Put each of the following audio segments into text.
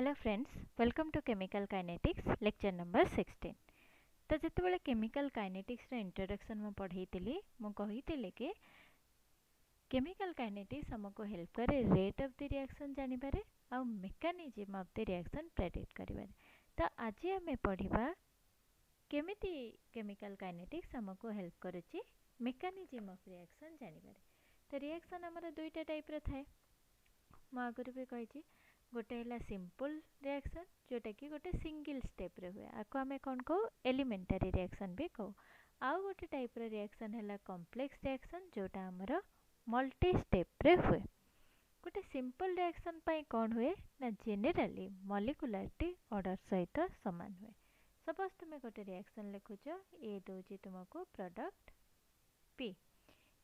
Hello friends, welcome to chemical kinetics lecture number 16। तो जितेबाला chemical kinetics introduction मु पढ़ाई मु कही कि केमिकल काइनेटिक्स हमको हेल्प करे रेट ऑफ द रिएक्शन जानिबारे आ mechanism of the reaction predict करिबारे। तो आज आम पढ़ा केमिति केमिकल काइनेटिक्स हमको हेल्प करुच्ची मेकानिज्म ऑफ रिएक्शन जानिबारे। तो रिएक्शन हमर दुईटा टाइप रो थाए। मु आगुरी भी कही गोटे है सिंपल रिएक्शन जोटा कि गोटे सिंगल स्टेप रे हुए आपको आम कौन कहू एलिमेंटारी रिएक्शन भी कहू। आउ गोटे टाइप रो रिएक्शन है कॉम्प्लेक्स रिएक्शन जोटा आमर मल्टी स्टेप रे हुए। गोटे सिंपल रिएक्शन पाई कौन हुए ना जेनेराली मॉलिक्युलरिटी ऑर्डर सहित समान हुए। सपोज तुम्हें गोटे रिएक्शन लिखुच ए दौची तुमको प्रोडक्ट पी।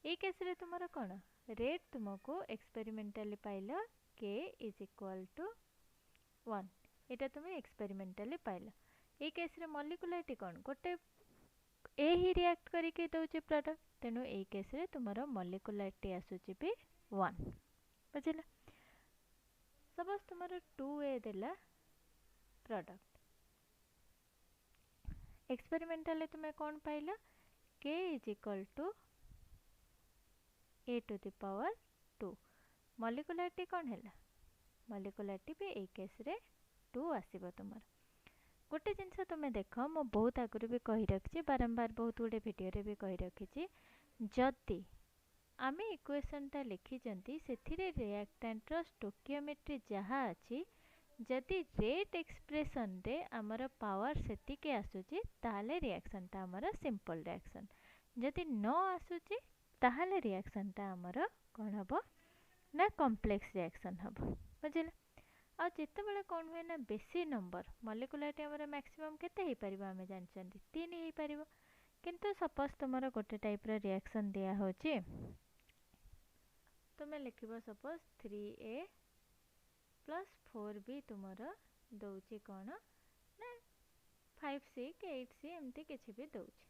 ये केस रे तुमर कौन रेट तुमको experimentally pile K is equal to 1 एटा तुम्हें एक्सपेरिमेंटली पाइल। ये केस रे मॉलिक्युलरिटी कौन गोटे ए ही रिएक्ट करके दौचे प्रोडक्ट तेणु ये केस रे तुमर मॉलिक्युलरिटी आसुची भी 1 बुझिला। सपोज तुमर 2A देला प्रोडक्ट एक्सपेरिमेंटली तुम्हें कौन पाइल K is equal to A to the power 2 molecularity कौन है मॉलिक्युलरिटी भी ए केस रे 2 आसीबो। तुमर गोटे जिनस तुम्हें देख मु बहुत आगुरी भी कही रखी बारंबार बहुत गुड़े वीडियो रे भी कही रखी जदि आमे इक्वेशनटा लिखिचंती सेथिरे रिएक्टेंट रो स्टोकियोमेट्री जहाँ अच्छी जदि रेट एक्सप्रेशन रे आमर पावर सेतिके आसुची ताले रिएक्शनटा आमर सिंपल रिएक्शन जदि न आसुची ताहले रिएक्शनटा आमर कौन हबो ना कॉम्प्लेक्स रिएक्शन हबो बुझिले। आ जेतेबेले कौन हुए ना बेसी नंबर मॉलिक्युलरिटी हमर मैक्सिमम केते हे परिबो आमे जानचंती 3 हे परिबो। किंतु सपोज तुमर गोटे टाइप रो रिएक्शन दिया होची तुमे लिखिबो सपोज 3A प्लस 4B तुमर दउची कोन ना 5C 8C एमती किछि भी दउची।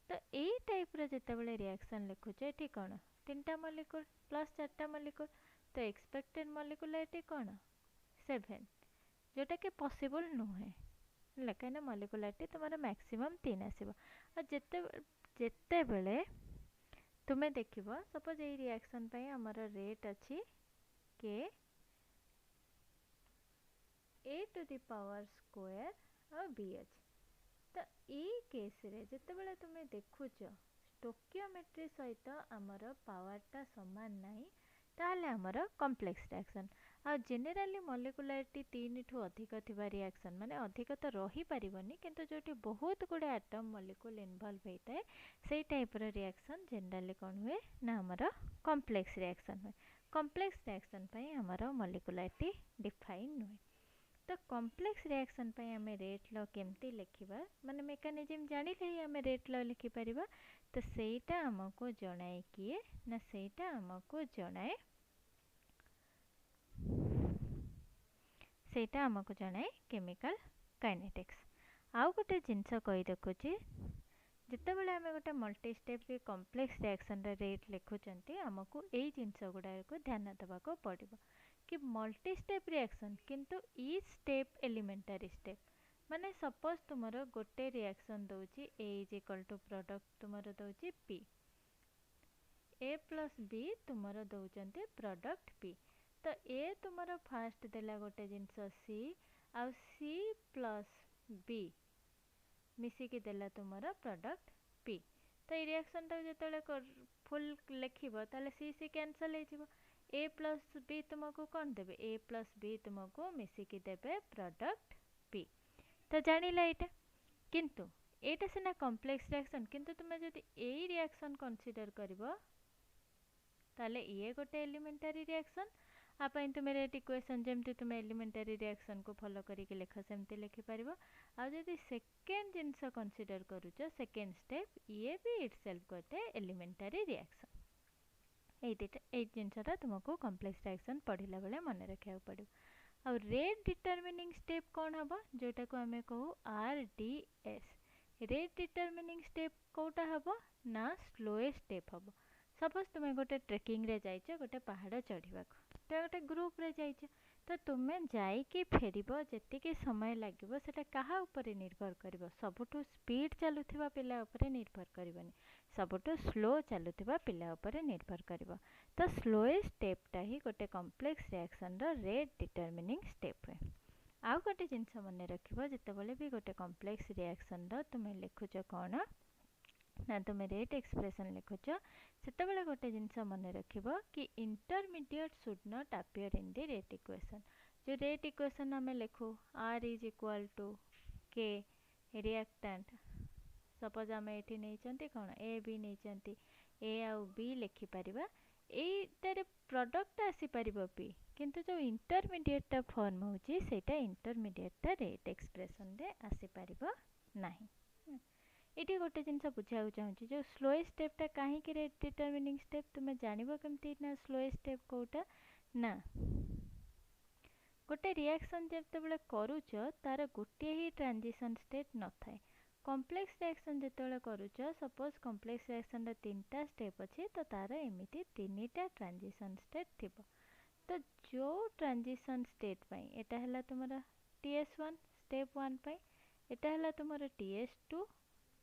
तो एई टाइप रो जेतेबेले रिएक्शन लिखुचे एठी कोन तीनटा मॉलिक्यूल प्लस चारटा मॉलिक्यूल तो एक्सपेक्टेड मॉलिक्युलरिटी कोन 7 जोटा कि पॉसिबल नुहे लेकिन मॉलिक्युलरिटी तुम्हारा मैक्सिमम 3 आसीबो। आ जेते बेले तुम्हें देखिबो सपोज ए रिएक्शन पई हमर रेट अछि के ए टू द पावर स्क्वायर और बी अछि। तो ए केस रे जेते बेले तुम्हें देखुच स्टोकियोमेट्री सहित हमर पावरटा समान नाही ताहले हमर कॉम्प्लेक्स रिएक्शन। आ जेनेराली मॉलिक्युलरिटी 3 ठू अधिक थिबा रिएक्शन माने अधिक तो रही परिबनी किंतु जोटी बहुत गुडे एटम मॉलिक्यूल इन्वॉल्व होइताय सेई टाइप रो रिएक्शन जेनेराली कोन हुए ना हमर कॉम्प्लेक्स रिएक्शन हुए। कॉम्प्लेक्स रिएक्शन पई हमर मॉलिक्युलरिटी डिफाइन हुए। तो कॉम्प्लेक्स रिएक्शन पई हमें रेट लॉ केमती लिखिबा माने मेकानिज्म जानिले ही हमें रेट लॉ लिखि परिबा। तो सेटा हमको जणाए किए ना सेटा हमको जणाए सेटा हमको जणाए केमिकल काइनेटिक्स। आउ गोटे जिनस कही रखुची जिते बेले आम गोटे मल्टी स्टेप की कॉम्प्लेक्स रिएक्शन रेट लिखुचंती हमको एई जिनस गुडा को ध्यान देबा को पड़िबो कि मल्टी स्टेप रिएक्शन किंतु ईच स्टेप एलिमेंटरी स्टेप माने सपोज तुमरो गोटे रिएक्शन दउची A is equal to product तुमरो दउची पी ए प्लस बी तुमरो दउचंती प्रोडक्ट पी। तो ए तुमरो फास्ट देला गोटे जिनस सी आ सी प्लस बी मिसिकी देला तुमरो प्रोडक्ट पी। तो ये रिएक्शन टा जेतेले फुल लिखिबो ताले सी सी कैंसिल हो जिवो ए प्लस बी तुमको कौन देबे ए प्लस बी तुमको मिसिकी देबे प्रोडक्ट पी। तो जानिला एटा किंतु एटा सिना कॉम्प्लेक्स रिएक्शन किंतु तुमे जदि एई रिएक्शन कंसीडर करबो ताले ये गोटे एलिमेंटरी रिएक्शन आपन तुमे रेट इक्वेशन जेमति तुमे एलिमेंटरी रिएक्शन को फॉलो करी के लिख सेमति लिखि परिबो। आ जदि सेकेंड जिंस कंसीडर करूचो सेकेंड स्टेप ये भी इटसेल्फ गोटे एलिमेंटरी रिएक्शन। एई जिनसटा तुमको कॉम्प्लेक्स रिएक्शन पढ़िला बेले मन रखिया पड़िबो। आ रेट डिटरमिनिंग स्टेप कौन हबो जोटा को हमें कहू आरडीएस। रेट डिटरमिनिंग स्टेप कोटा हबो ना स्लोएस्ट स्टेप हबो। सपोज तुम गोटे ट्रेकिंग रे जाइछ गोटे पहाड़ चढ़िबा तो गोटे ग्रुप रे जाइछ तो तुमे जाइकी फेरिबो जेतिकी समय लागिबो सेटा काहा उपरे निर्भर करिवो सबुठु स्पीड चलुथिबा पिला उपरे निर्भर करिवोनी सबुठु स्लो चलुथिबा पिला उपरे निर्भर करिवो। तो स्लोएस्ट स्टेपटा ही गोटे कॉम्प्लेक्स रिएक्शन रो रेट डिटरमिनिंग स्टेप है। आउ गोटे जिनस मन रखिबो जेतेबेले भी गोटे कॉम्प्लेक्स रिएक्शन रो तुमे लिखुछ कोन ना तुम रेट एक्सप्रेशन लिखुच सेतेबेले गोटे जिनस मन रखिबो कि intermediate should not appear in the rate equation. जो रेट इक्वेशन आम लिखु आर इज इक्वाल टू के रिएक्टेंट सपोज आम ये नहीं कौन ए बी नहीं ए आउ बी लिखिपर ये प्रोडक्ट आसीपर पी किंतु जो इंटरमीडिएट फॉर्म होची सेटा इंटरमीडिएट रेट एक्सप्रेशन रे आसीपर नाही। ये गोटे जिनस बुझा चाहिए जो स्लोएस्ट स्टेपटा कहीं रेट डिटरमिनिंग स्टेप तुम्हें जानव केमती ना स्लोएस्ट स्टेप कोटा ना गोटे रिएक्शन जितेबाला करुच तार गोटे ही ट्रांजिशन स्टेट न थाए। कॉम्प्लेक्स रिएक्शन जितेबाला करुच सपोज कॉम्प्लेक्स रिएक्शन रे तीनटा स्टेप अच्छी तो तार एमती तीनटा ट्रांजिशन स्टेट थिबो। तो जो ट्रांजिशन स्टेट पाई एटा हला तुमरा TS1 स्टेप 1 पाई एटा हला तुमरा TS2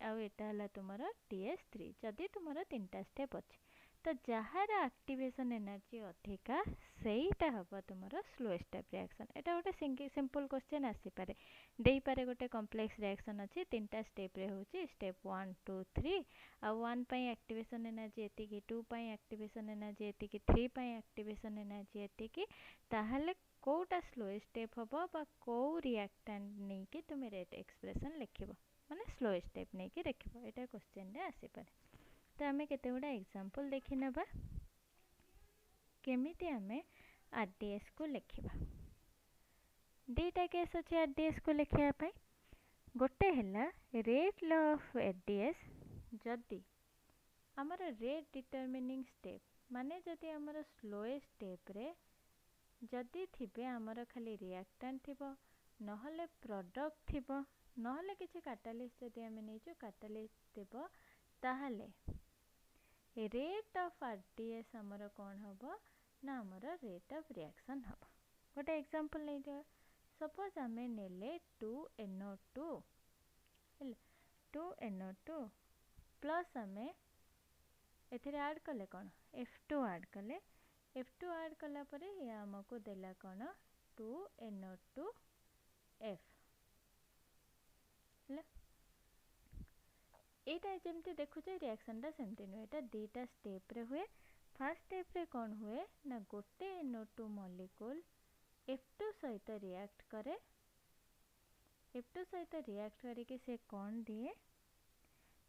आउ एटा हला तुमरा TS3 जदि तुमरा तीनटा स्टेप अच्छी तो जहार एक्टिवेशन एनर्जी अधिका सेटा हबो तुमरा स्लोएस्ट स्टेप रिएक्शन। एटा गोटे सिंपल क्वेश्चन आसी पारे देई पारे गोटे कॉम्प्लेक्स रिएक्शन अच्छी तीनटा स्टेप रे होची स्टेप 1 2 3 आ 1 पई एक्टिवेशन एनर्जी एतिकी 2 पई एक्टिवेशन एनर्जी एतिकी 3 पई एक्टिवेशन एनर्जी एतिकी ताहले कोटा स्लोएस्ट स्टेप हबो बा को रिएक्टेंट नै कि तुमे रेट एक्सप्रेशन लिखिबो माने स्लो स्टेप नहीं कि रखिबो एटा क्वेश्चन रे आसी पारे। तो आमे केते गुडा एग्जांपल देखि नबा केमिति आमे आरडीएस को लिखिबा। दीटा केस अछि आरडीएस को लिखिया पई गोटे हला रेट लॉ ऑफ आरडीएस जदी हमर रेट डिटरमिनिंग स्टेप माने जदी हमर स्लोएस्ट स्टेप रे जदी थिबे हमर खाली रिएक्टेंट थिबो नहले प्रोडक्ट थिबो नहले किसी कैटालिस्ट जदि आम नहीं कैटालिस्ट देव ताहले रेट ऑफ आरडीएस हमर कौन हम ना हमर रेट ऑफ रिएक्शन हम। गोटे एग्जांपल नहीं दिया सपोज आम नेले 2NO2 2NO2 प्लस आम एथिरे ऐड कले कौन F2 ऐड कले F2 ऐड कला परे ये हमको देला कौन 2NO2F एटा जमती देखुचे रिएक्शन टा सेमती नुहे एटा दीटा स्टेप रे हुए। फर्स्ट स्टेप रे कौन हुए ना गोटे NO2 मॉलिक्यूल F2 सहित रिएक्ट करे F2 सहित रिएक्ट करके से कौन दिए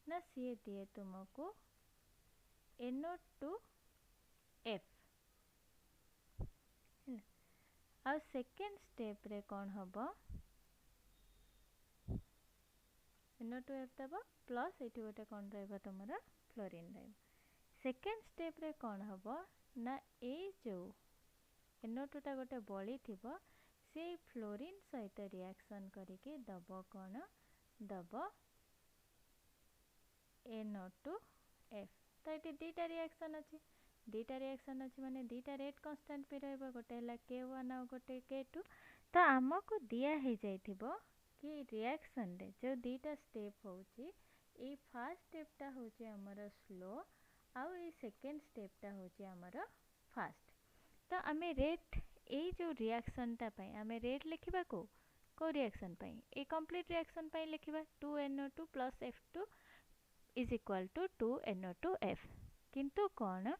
ना सी दिए तुमको NO2F आ सेकेंड स्टेप रे कौन हबो NO2F दबा प्लस एठी गोटे कौन रहबा तुमरा फ्लोरीन रहबा। सेकेंड स्टेप रे कौन हबो ना ए जो NO2 टा गोटे बळी थिबो से फ्लोरीन सहित रिएक्शन करके दबो कौन दबो NO2F। तो एठी दीटा रिएक्शन अछि माने दीटा रेट कांस्टेंट पे रहबा गोटे हला K1 आ गोटे K2। तो हमको दिया हे जाइथिबो कि रिएक्शन रे जो दीटा स्टेप होची ए फर्स्ट स्टेप टा होची हमर स्लो आउ ए सेकेंड स्टेप टा होची हमर फास्ट। तो आमे रेट ए जो रिएक्शन टा पई आमे रेट लिखिबा को रिएक्शन पई ए कंप्लीट रिएक्शन पई लिखिबा 2NO2 plus F2 is equal to 2NO2F किंतु कोन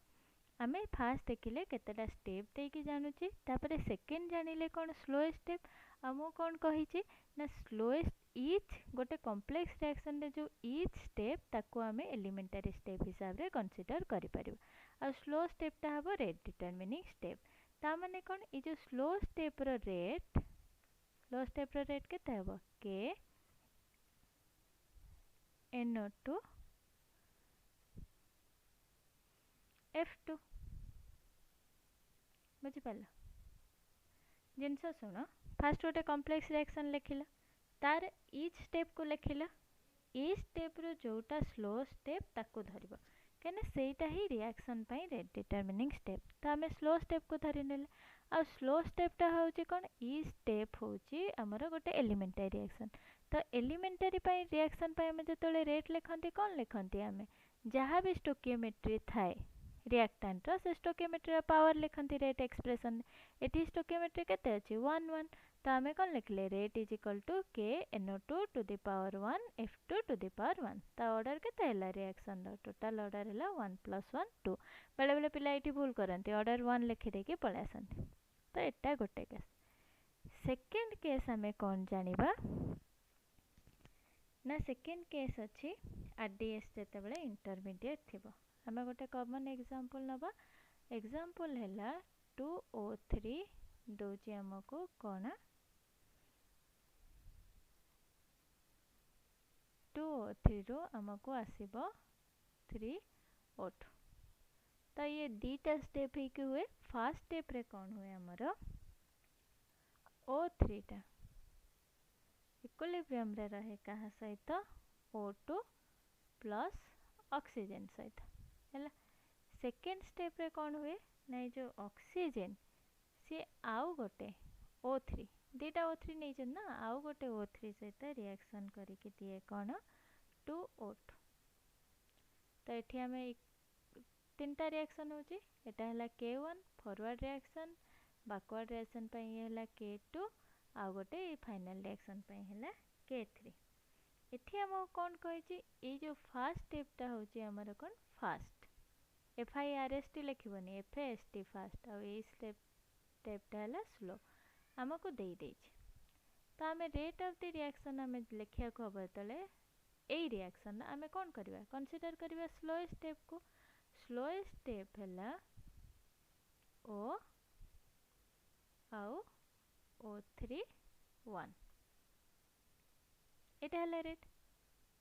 आमे फास्ट देखिले केतेटा स्टेप देकी जानुची तापरे सेकेंड जानिले कोन स्लो स्टेप आमो कोन कहिची ना स्लोएस्ट ईच गोटे कॉम्प्लेक्स रिएक्शन रे जो ईच स्टेप ताको आमे एलिमेंटरी स्टेप हिसाब रे कंसीडर करि परिबा आ स्लो स्टेप ता हबो रेट डिटरमिनिंग स्टेप। ता माने कोन ई जो स्लो स्टेप रो रेट केते हबो K NO2 F2 बुझी पाला जिनस सुनो फास्ट गोटे कॉम्प्लेक्स रिएक्शन लिखिला तार ईच स्टेप को लिखिला ई स्टेप रो जोटा स्लो स्टेप ताको धरिबो कहने सेटा ही रिएक्शन पई रेट डिटरमिनिंग स्टेप। तो आमे स्लो स्टेप को धरि नेले आ स्लो स्टेपटा होची कौन ई स्टेप होची हमर गोटे एलिमेंटरी रिएक्शन तो एलिमेंटरी पाई रिएक्शन पाई हमें जतले रेट लिखंती कौन लिखंती हमें जहाँ भी स्टोकियोमेट्री थाए रिएक्टेंट रो से stoichiometry power लिखंती rate expression eighty stoichiometry केते अछि 1 1 तो आमे कौन लिखले rate is equal to K NO2 to the power 1 F2 to the power 1 ता ऑर्डर केते हला रिएक्शन रो टोटल ऑर्डर हला 1 + 1 2 बेले बेले पिला एटी भूल करंती ऑर्डर 1 लिखि देकी पळे आसंती तो एटा गोटे केस सेकंड केस हमें कौन जानिबा ना सेकंड केस अछि आरडीएस जते बेले इंटरमीडिएट थिबो हमें गोटे कॉमन एग्जांपल नबा एग्जांपल हला 2O3 दोची हमको कोना 2O3 रो हमको आसीबो 3O2 तो ये दीटा स्टेप ही के हुए फर्स्ट स्टेप रे कौन हुए हमरो O3 टा इक्विलिब्रियम रे रहे कहा सहित O2 प्लस ऑक्सीजन सहित हैला सेकंड स्टेप रे कौन हुए नै जो ऑक्सीजन से आउ गोटे O3 दीटा O3 नै जन ना आउ गोटे O3 सहित रिएक्शन करी के दिए कौन 2O2 तो एठी हमें तीनटा रिएक्शन होची एटा हला K1 forward reaction backward reaction पे ये हला K2 आ गोटे फाइनल रिएक्शन पे हला K3 एठी हम कोन कहै छी ए जो फर्स्ट स्टेप टा होची हमर कोन फर्स्ट FIRST लिखिबनी FAST फर्स्ट आ ए स्टेप टा हला स्लो हमको दे दे छी तो हमें रेट ऑफ द रिएक्शन हमें लिखिया को बतले ए रिएक्शन हमें कोन करबा कंसीडर करबा स्लो स्टेप को स्लो स्टेप हला O आउ O3 1 एटा हला रेट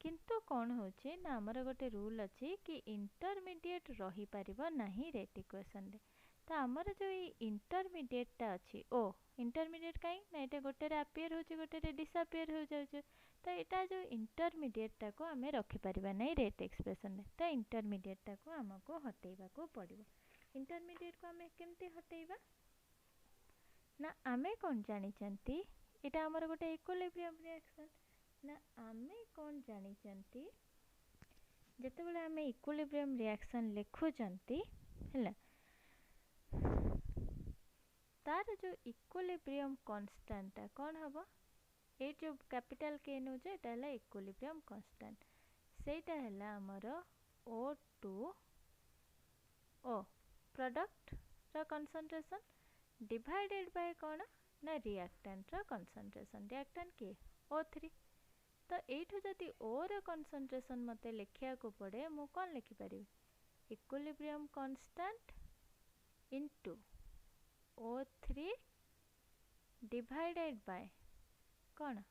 किंतु कौन होचे ना हमर गोटे रूल अछि कि इंटरमीडिएट रही परिबो नाही रेट इक्वेशन रे तो हमर जो इंटरमीडिएट टा अछि ओ इंटरमीडिएट काई ना एटा गोटे रे अपियर होचे गोटे रे डिसअपियर हो जाउचे तो एटा जो इंटरमीडिएट टा को हमें रखि परिबा नाही रेट एक्सप्रेशन रे तो इंटरमीडिएट टा को हमको हटेबा को पड़िबो इंटरमीडिएट को हमें केमते हटेबा ना आमे कोन जानि चंती एटा हमर गोटे इक्विलिब्रियम रिएक्शन ना आमे कोन जानि चंती जते बेले हमें इक्विलिब्रियम रिएक्शन लिखु चंती हैला तार जो इक्विलिब्रियम कांस्टेंट कोन हबो ए जो कैपिटल के नो जे एटा हला इक्विलिब्रियम कांस्टेंट सेटा हला हमर O2 ओ प्रोडक्ट रा कंसंट्रेशन डिवाइडेड बाय कोन ना रिएक्टेंट रा कंसंट्रेशन रिएक्टेंट के O3 तो एठो जदि O रा कंसंट्रेशन मते लिखिया को पड़े मु कोन लिखि परिबी equilibrium constant into O3 divided by कोन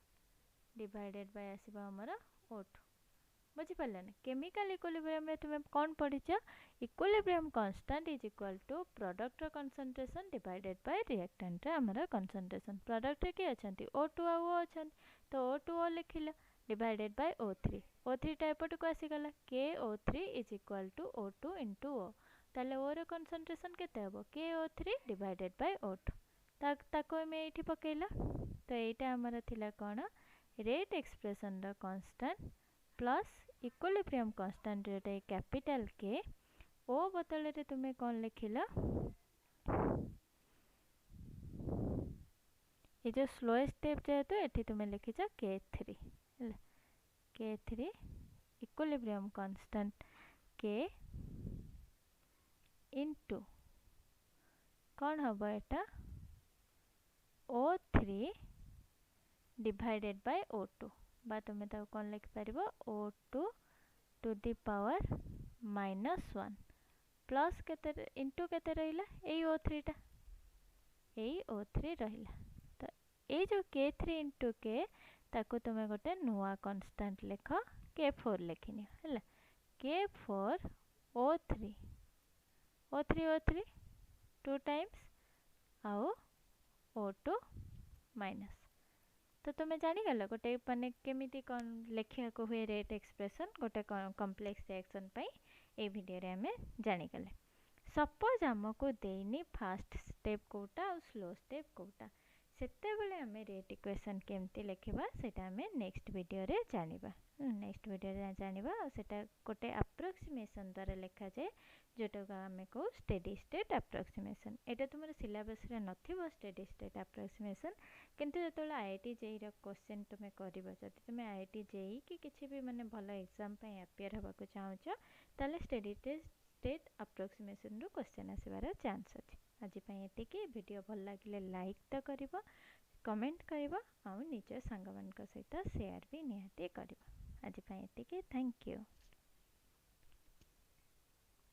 डिवाइडेड बाय आसीबा हमर O2 बुझी पल्ले ना केमिकल इक्विलिब्रियम रे तुमे कोन पढिछ equilibrium constant is equal to product रा कंसंट्रेशन डिवाइडेड बाय रिएक्टेंट रा हमर कंसंट्रेशन प्रोडक्ट रे के अछंती O2 आ O अछन तो O2O लिखिला divided by O3 O3 टा एपट को आसी गला KO3 is equal to O2 into O ताले O रा कंसंट्रेशन केते हबो KO3 डिवाइडेड बाय O2 ताको में एठी पकेला तो एटा हमर थिला कोन रेट एक्सप्रेशन रा कांस्टेंट प्लस इक्विलिब्रियम कांस्टेंट रे कैपिटल के O बदले रे तुमे कोन लिखिला ये जो स्लो स्टेप जे तो एठी तुमे लिखिछ K3 K3 equilibrium constant K into कोन हबो एटा O3 डिवाइडेड बाय O2 बा तुमे ता कोन लिख परिबो O2 to the power -1 plus केते इनटू केते रहिला ए O3 टा ए O3 रहिला तो ए जो K3 इनटू K ताको तुमे गोटे नुवा कांस्टेंट लेख K4 लेखिनी हैला K4 O3 O3 2 टाइम्स आओ O2 माइनस तो तुमे जानी गलो गोटे माने केमिति कोन लेखिया को हुए रेट एक्सप्रेशन गोटे कॉम्प्लेक्स रिएक्शन पई ए वीडियो रे हमें जानी गले सपोज आमको देनी फास्ट स्टेप कोटा और स्लो स्टेप कोटा सेतेबेले आमे रेट इक्वेशन केमती लिखिबा सेटा आमे नेक्स्ट वीडियो रे जानिबा। नेक्स्ट वीडियो रे जानिबा और सेटा गोटे अप्रोक्सीमेशन द्वारा लिखा जाए जोटा को आमे को स्टेडी स्टेट अप्रोक्सीमेशन। एटा तुमर सिलेबस रे नथिबो स्टेडी स्टेट अप्रोक्सीमेशन, किंतु जेतोले आईआईटी जेई रो क्वेश्चन तुमे करिवो जति तुमे आईआईटी जेई कि किछि भी माने भलो एग्जाम पय अपियर हबा को चाहूचो ताले स्टेडी स्टेट अप्रोक्सीमेशन रो क्वेश्चन आसीबार चांस अछि। आज पय एतिके वीडियो भल लागिले लाइक तो करिवो, कमेंट करिवो आ निज सांग मान सहित शेयर भी निहाती करिवो। आज पय एतिके, थैंक यू।